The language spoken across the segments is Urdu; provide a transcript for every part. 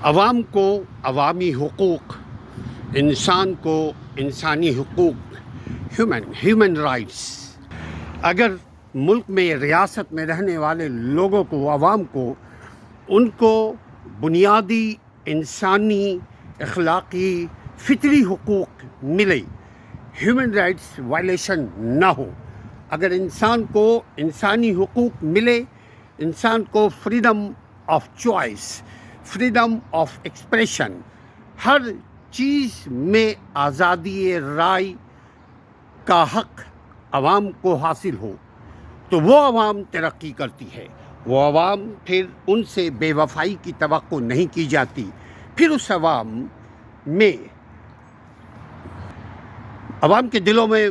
عوام کو عوامی حقوق، انسان کو انسانی حقوق، ہیومن رائٹس، اگر ملک میں ریاست میں رہنے والے لوگوں کو، عوام کو، ان کو بنیادی انسانی، اخلاقی، فطری حقوق ملے، ہیومن رائٹس وائلیشن نہ ہو، اگر انسان کو انسانی حقوق ملے، انسان کو freedom of choice, freedom of expression, ہر چیز میں آزادی رائے کا حق عوام کو حاصل ہو، تو وہ عوام ترقی کرتی ہے۔ وہ عوام پھر ان سے بے وفائی کی توقع نہیں کی جاتی۔ پھر اس عوام کے دلوں میں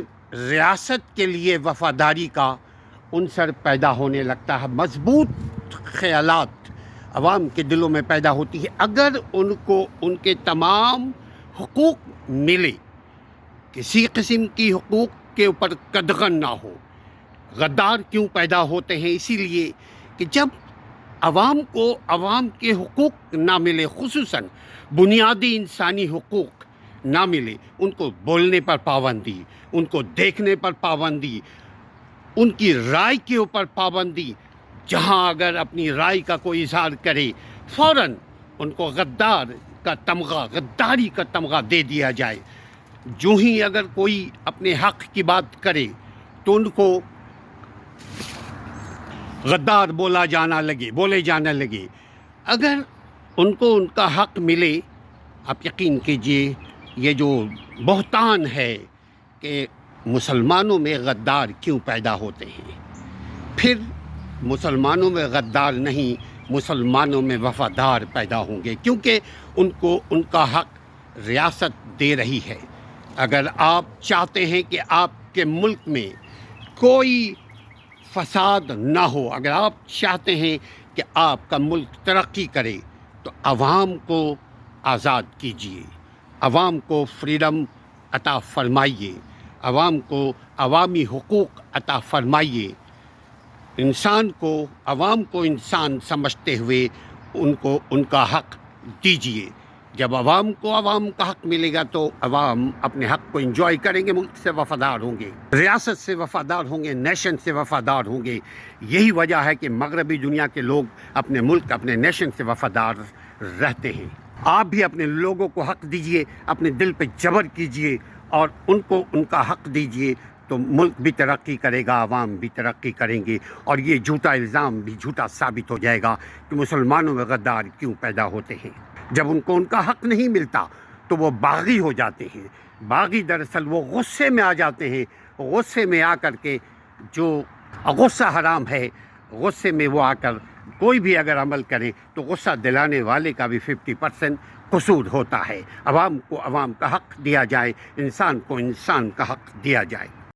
ریاست کے لیے وفاداری کا عنصر پیدا ہونے لگتا ہے، مضبوط خیالات عوام کے دلوں میں پیدا ہوتی ہے اگر ان کو ان کے تمام حقوق ملے، کسی قسم کی حقوق کے اوپر قدغن نہ ہو۔ غدار کیوں پیدا ہوتے ہیں؟ اسی لیے کہ جب عوام کو عوام کے حقوق نہ ملے، خصوصاً بنیادی انسانی حقوق نہ ملے، ان کو بولنے پر پابندی، ان کو دیکھنے پر پابندی، ان کی رائے کے اوپر پابندی، جہاں اگر اپنی رائے کا کوئی اظہار کرے فوراً ان کو غداری کا تمغہ دے دیا جائے، جو ہی اگر کوئی اپنے حق کی بات کرے تو ان کو غدار بولے جانا لگے۔ اگر ان کو ان کا حق ملے، آپ یقین کیجئے یہ جو بہتان ہے کہ مسلمانوں میں غدار کیوں پیدا ہوتے ہیں، پھر مسلمانوں میں غدار نہیں، مسلمانوں میں وفادار پیدا ہوں گے، کیونکہ ان کو ان کا حق ریاست دے رہی ہے۔ اگر آپ چاہتے ہیں کہ آپ کے ملک میں کوئی فساد نہ ہو، اگر آپ چاہتے ہیں کہ آپ کا ملک ترقی کرے، تو عوام کو آزاد کیجیے، عوام کو فریڈم عطا فرمائیے، عوام کو عوامی حقوق عطا فرمائیے، عوام کو انسان سمجھتے ہوئے ان کو ان کا حق دیجیے۔ جب عوام کو عوام کا حق ملے گا تو عوام اپنے حق کو انجوائے کریں گے، ملک سے وفادار ہوں گے، ریاست سے وفادار ہوں گے، نیشن سے وفادار ہوں گے۔ یہی وجہ ہے کہ مغربی دنیا کے لوگ اپنے ملک، اپنے نیشن سے وفادار رہتے ہیں۔ آپ بھی اپنے لوگوں کو حق دیجئے، اپنے دل پہ جبر کیجئے اور ان کو ان کا حق دیجئے، تو ملک بھی ترقی کرے گا، عوام بھی ترقی کریں گے، اور یہ جھوٹا الزام بھی جھوٹا ثابت ہو جائے گا کہ مسلمانوں میں غدار کیوں پیدا ہوتے ہیں۔ جب ان کو ان کا حق نہیں ملتا تو وہ باغی ہو جاتے ہیں۔ باغی دراصل وہ غصے میں آ جاتے ہیں، غصے میں آ کر کے، جو غصہ حرام ہے، غصے میں وہ آ کر کوئی بھی اگر عمل کرے تو غصہ دلانے والے کا بھی 50% قصور ہوتا ہے۔ عوام کو عوام کا حق دیا جائے، انسان کو انسان کا حق دیا جائے۔